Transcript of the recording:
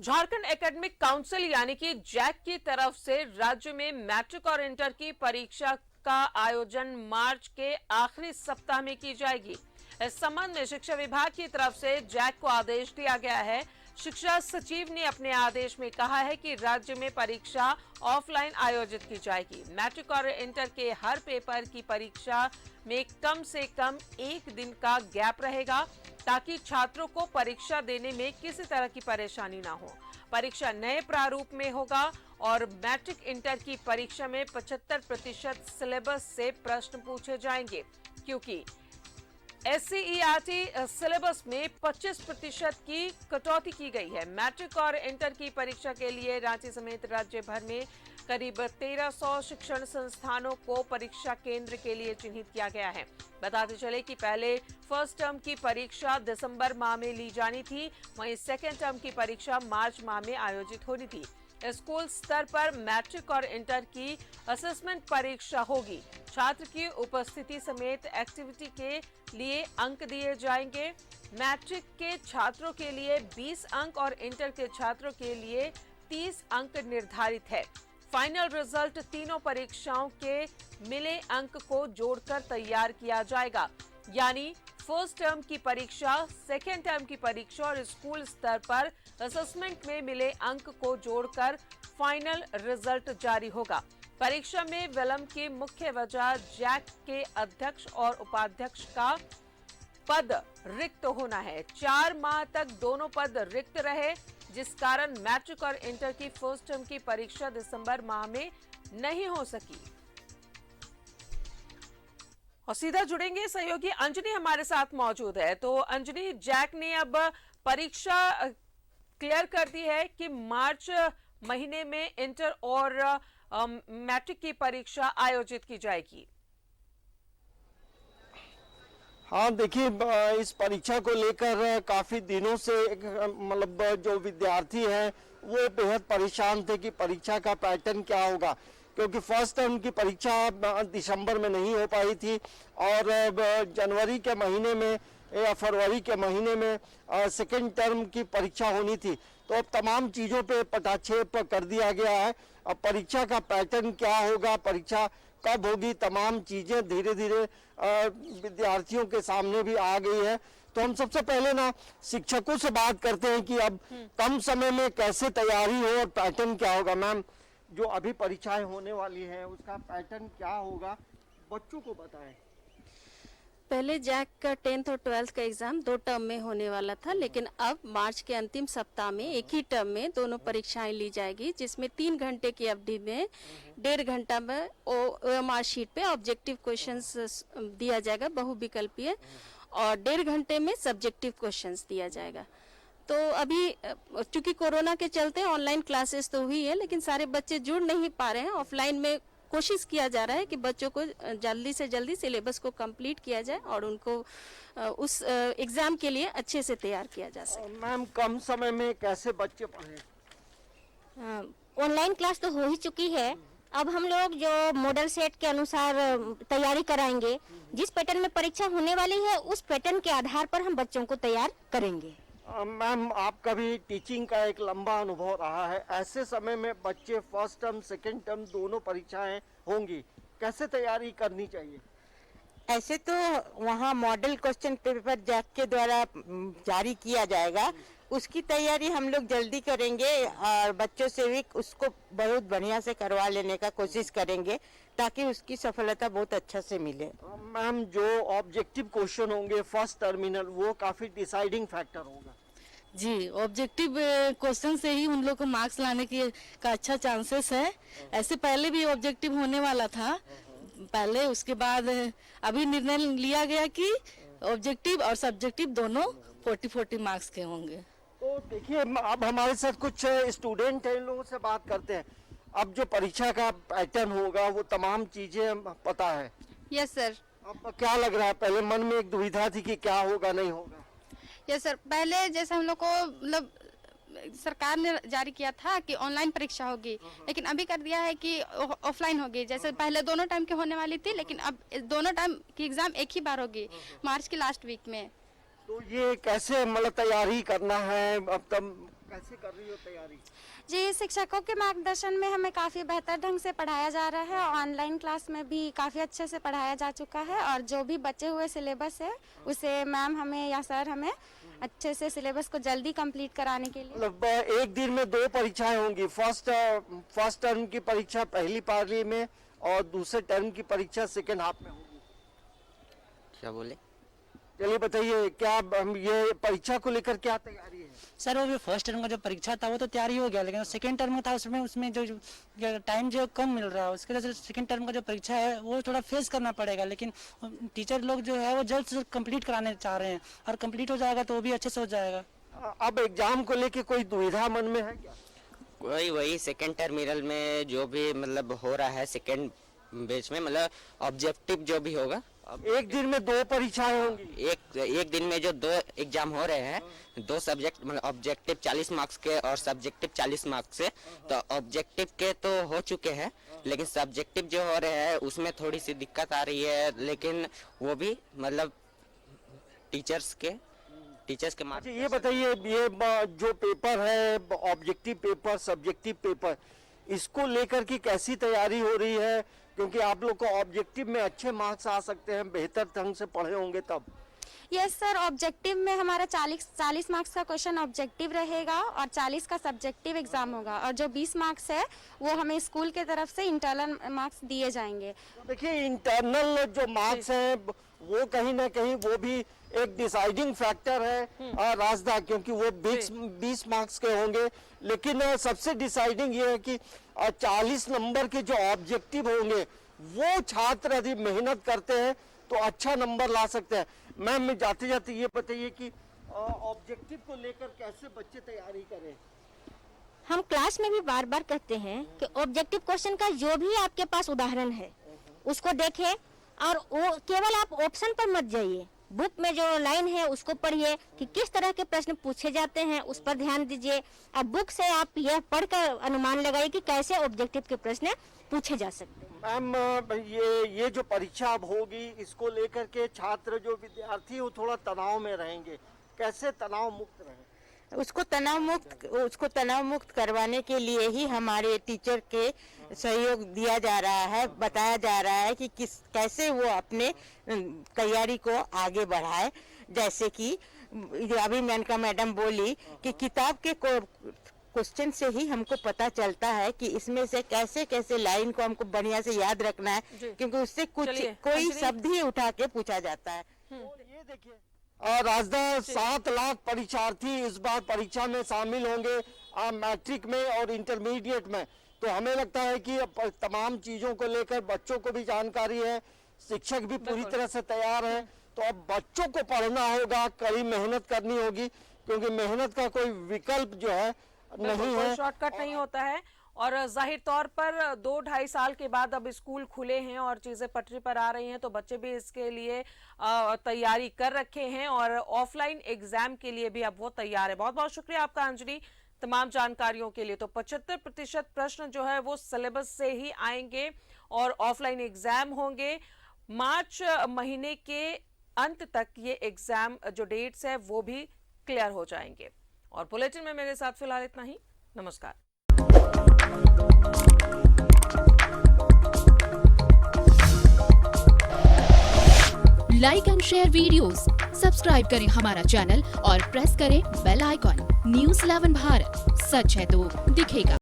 Jharkhand academic council यानी कि Jack की तरफ से राज्य में मैट्रिक और इंटर की परीक्षा का आयोजन मार्च के आखिरी सप्ताह में की जाएगी। इस संबंध में शिक्षा विभाग की तरफ से जैक को आदेश दिया गया है। शिक्षा सचिव ने अपने आदेश में कहा है कि राज्य में परीक्षा ऑफलाइन आयोजित की जाएगी। मैट्रिक और इंटर के हर पेपर की परीक्षा में कम से कम एक दिन का गैप रहेगा ताकि छात्रों को परीक्षा देने में किसी तरह की परेशानी ना हो। परीक्षा नए प्रारूप में होगा और मैट्रिक इंटर की परीक्षा में 75% सिलेबस से प्रश्न पूछे जाएंगे, क्योंकि SCERT सिलेबस में 25% की कटौती की गई है। मैट्रिक और इंटर की परीक्षा के लिए रांची समेत राज्य भर में करीब 1300 शिक्षण संस्थानों को परीक्षा केंद्र के लिए चिन्हित किया गया है। बताते चले कि पहले फर्स्ट टर्म की परीक्षा दिसंबर माह में ली जानी थी, वहीं सेकेंड टर्म की परीक्षा मार्च माह में आयोजित होनी थी। स्कूल स्तर पर मैट्रिक और इंटर की असेसमेंट परीक्षा होगी। छात्र की उपस्थिति समेत एक्टिविटी के लिए अंक दिए जाएंगे। मैट्रिक के छात्रों के लिए 20 अंक और इंटर के छात्रों के लिए 30 अंक निर्धारित है। फाइनल रिजल्ट तीनों परीक्षाओं के मिले अंक को जोड़कर तैयार किया जाएगा, यानी फर्स्ट टर्म की परीक्षा, सेकेंड टर्म की परीक्षा और स्कूल स्तर पर असेसमेंट में मिले अंक को जोड़कर फाइनल रिजल्ट जारी होगा। परीक्षा में विलंब की मुख्य वजह जैक के अध्यक्ष और उपाध्यक्ष का पद रिक्त होना है। 4 माह तक दोनों पद रिक्त रहे, जिस कारण मैट्रिक और इंटर की फर्स्ट टर्म की परीक्षा दिसंबर माह में नहीं हो सकी। और सीधा जुड़ेंगे, सहयोगी अंजनी हमारे साथ मौजूद है। तो अंजनी, जैक ने अब परीक्षा क्लियर कर दी है कि मार्च महीने में इंटर और मैट्रिक की परीक्षा आयोजित की जाएगी। हाँ, देखिए, इस परीक्षा को लेकर काफी दिनों से मतलब जो विद्यार्थी हैं वो बेहद परेशान थे कि परीक्षा का पैटर्न क्या होगा, क्योंकि फर्स्ट टर्म की परीक्षा दिसंबर में नहीं हो पाई थी और जनवरी के महीने में या फरवरी के महीने में सेकेंड टर्म की परीक्षा होनी थी। तो अब तमाम चीज़ों पे पटाक्षेप कर दिया गया है। अब परीक्षा का पैटर्न क्या होगा, परीक्षा कब होगी, तमाम चीज़ें धीरे धीरे विद्यार्थियों के सामने भी आ गई है। तो हम सबसे पहले ना शिक्षकों से बात करते हैं कि अब कम समय में कैसे तैयारी हो और पैटर्न क्या होगा। मैम, जो अभी परीक्षाएं होने वाली हैं उसका पैटर्न क्या होगा, बच्चों को बताएं। पहले जैक का 10th और 12th का एग्जाम 2 टर्म में होने वाला था, लेकिन अब मार्च के अंतिम सप्ताह में एक ही टर्म में दोनों परीक्षाएं ली जाएगी, जिसमें 3 घंटे की अवधि में 1.5 घंटा में OMR शीट पे ऑब्जेक्टिव क्वेश्चंस दिया जाएगा, बहुविकल्पीय, और 1.5 घंटे में सब्जेक्टिव क्वेश्चंस दिया जाएगा। तो अभी चूंकि कोरोना के चलते ऑनलाइन क्लासेस तो हुई है, लेकिन सारे बच्चे जुड़ नहीं पा रहे हैं। ऑफलाइन में कोशिश किया जा रहा है कि बच्चों को जल्दी से जल्दी सिलेबस को कंप्लीट किया जाए और उनको उस एग्जाम के लिए अच्छे से तैयार किया जा सके। मैम, कम समय में कैसे बच्चे पढ़ें? ऑनलाइन क्लास तो हो ही चुकी है। अब हम लोग जो मॉडल सेट के अनुसार तैयारी कराएंगे, जिस पैटर्न में परीक्षा होने वाली है उस पैटर्न के आधार पर हम बच्चों को तैयार करेंगे। मैम, आपका भी टीचिंग का एक लंबा अनुभव रहा है। ऐसे समय में बच्चे फर्स्ट टर्म सेकेंड टर्म दोनों परीक्षाएं होंगी, कैसे तैयारी करनी चाहिए? ऐसे तो वहाँ मॉडल क्वेश्चन पेपर जैक के द्वारा जारी किया जाएगा, उसकी तैयारी हम लोग जल्दी करेंगे और बच्चों से भी उसको बहुत बढ़िया से करवा लेने का कोशिश करेंगे ताकि उसकी सफलता बहुत अच्छा से मिले। मैम, जो ऑब्जेक्टिव क्वेश्चन होंगे फर्स्ट टर्मिनल, वो काफी डिसाइडिंग फैक्टर होगा। जी, ऑब्जेक्टिव क्वेश्चन से ही उन लोग को मार्क्स लाने की का अच्छा चांसेस है। ऐसे पहले भी ऑब्जेक्टिव होने वाला था पहले, उसके बाद अभी निर्णय लिया गया कि ऑब्जेक्टिव और सब्जेक्टिव दोनों 40-40 मार्क्स के होंगे। तो देखिए, अब हमारे साथ कुछ स्टूडेंट हैं, इन लोगों से बात करते हैं। अब जो परीक्षा का पैटर्न होगा वो तमाम चीजें पता है? Yes sir. अब क्या लग रहा है? पहले मन में एक दुविधा थी कि क्या होगा नहीं होगा। यस सर, पहले जैसे हम लोग को मतलब सरकार ने जारी किया था कि ऑनलाइन परीक्षा होगी, लेकिन अभी कर दिया है कि ऑफलाइन होगी। जैसे पहले दोनों टाइम की होने वाली थी, लेकिन अब दोनों टाइम की एग्जाम एक ही बार होगी, मार्च के लास्ट वीक में। तो ये कैसे मतलब तैयारी करना है, अब तब कैसे कर रही हो तैयारी? जी, शिक्षकों के मार्गदर्शन में हमें काफ़ी बेहतर ढंग से पढ़ाया जा रहा है। ऑनलाइन क्लास में भी काफ़ी अच्छे से पढ़ाया जा चुका है और जो भी बचे हुए सिलेबस है उसे मैम हमें या सर हमें अच्छे से सिलेबस को जल्दी कंप्लीट कराने के लिए मतलब एक दिन में 2 परीक्षाएं होंगी। फर्स्ट टर्म की परीक्षा पहली पाली में और दूसरे टर्म की परीक्षा सेकेंड हाफ में होगी। क्या बोले? चलिए बताइए, क्या ये परीक्षा को लेकर क्या तैयारी है? सर वो फर्स्ट टर्म का जो परीक्षा था वो तो तैयारी हो गया, लेकिन सेकंड टर्म था उसमें जो टाइम जो कम मिल रहा है उसके वजह से सेकंड टर्म का जो परीक्षा है वो थोड़ा फेस करना पड़ेगा। लेकिन टीचर लोग जो है वो जल्द से कंप्लीट कराने चाह रहे हैं और कंप्लीट हो जाएगा तो वो भी अच्छे से हो जाएगा। अब एग्जाम को लेके कोई दुविधा मन में है क्या? वही सेकंड टर्मिनल में जो भी मतलब हो रहा है सेकंड बैच में, मतलब ऑब्जेक्टिव जो भी होगा। एक दिन में 2 परीक्षाएं होंगी। एक दिन में जो 2 एग्जाम हो रहे हैं, 2 सब्जेक्ट मतलब ऑब्जेक्टिव 40 मार्क्स के और सब्जेक्टिव 40 मार्क्स से, तो ऑब्जेक्टिव के तो हो चुके हैं लेकिन सब्जेक्टिव जो हो रहे हैं उसमें थोड़ी सी दिक्कत आ रही है, लेकिन वो भी मतलब टीचर्स के मार्क्स। ये बताइए, ये जो पेपर है ऑब्जेक्टिव पेपर सब्जेक्टिव पेपर, इसको लेकर की कैसी तैयारी हो रही है? क्योंकि आप लोग को ऑब्जेक्टिव में अच्छे मार्क्स आ सकते हैं, बेहतर ढंग से पढ़े होंगे तब। यस सर, ऑब्जेक्टिव में हमारा 40 मार्क्स का क्वेश्चन ऑब्जेक्टिव रहेगा और 40 का सब्जेक्टिव एग्जाम होगा और जो 20 मार्क्स है वो हमें स्कूल के तरफ से इंटरनल मार्क्स दिए जाएंगे। देखिए, इंटरनल जो मार्क्स हैं वो कहीं ना कहीं वो भी एक डिसाइडिंग फैक्टर है राजदा, क्योंकि वो 20 मार्क्स के होंगे। लेकिन सबसे डिसाइडिंग ये है कि 40 नंबर के जो ऑब्जेक्टिव होंगे वो छात्र यदि मेहनत करते हैं तो अच्छा नंबर ला सकते हैं। मैम, जाते जाते ये बताइए कि ऑब्जेक्टिव को लेकर कैसे बच्चे तैयारी करें? हम क्लास में भी बार बार कहते हैं कि ऑब्जेक्टिव क्वेश्चन का जो भी आपके पास उदाहरण है उसको देखें और वो केवल आप ऑप्शन पर मत जाइए, बुक में जो लाइन है उसको पढ़िए कि किस तरह के प्रश्न पूछे जाते हैं, उस पर ध्यान दीजिए। अब बुक से आप यह पढ़कर अनुमान लगाइए कि कैसे ऑब्जेक्टिव के प्रश्न पूछे जा सकते हैं। मैम, ये जो परीक्षा अब होगी इसको लेकर के छात्र जो विद्यार्थी वो थोड़ा तनाव में रहेंगे, कैसे तनाव मुक्त रहें? उसको तनाव मुक्त करवाने के लिए ही हमारे टीचर के सहयोग दिया जा रहा है, बताया जा रहा है कि कैसे वो अपने तैयारी को आगे बढ़ाए। जैसे कि अभी मेनका मैडम बोली कि किताब के क्वेश्चन से ही हमको पता चलता है कि इसमें से कैसे कैसे लाइन को हमको बढ़िया से याद रखना है, क्योंकि उससे कोई शब्द ही उठा के पूछा जाता है। ये देखिए, राजदा 7 लाख परीक्षार्थी इस बार परीक्षा में शामिल होंगे मैट्रिक में और इंटरमीडिएट में। तो हमें लगता है कि तमाम चीजों को लेकर बच्चों को भी जानकारी है, शिक्षक भी पूरी तरह से तैयार है। तो अब बच्चों को पढ़ना होगा, कड़ी मेहनत करनी होगी, क्योंकि मेहनत का कोई विकल्प जो है नहीं है, शॉर्टकट नहीं होता है। और जाहिर तौर पर 2-2.5 साल के बाद अब स्कूल खुले हैं और चीजें पटरी पर आ रही हैं, तो बच्चे भी इसके लिए तैयारी कर रखे हैं और ऑफलाइन एग्जाम के लिए भी अब वो तैयार है। बहुत बहुत शुक्रिया आपका अंजलि तमाम जानकारियों के लिए। तो 75% प्रश्न जो है वो सिलेबस से ही आएंगे और ऑफलाइन एग्जाम होंगे। मार्च महीने के अंत तक ये एग्जाम जो डेट्स है वो भी क्लियर हो जाएंगे। और बुलेटिन में मेरे साथ फिलहाल इतना ही। नमस्कार। Like and share videos, subscribe करें हमारा चैनल और प्रेस करें बेल आइकॉन। न्यूज़ 11 भारत, सच है तो दिखेगा।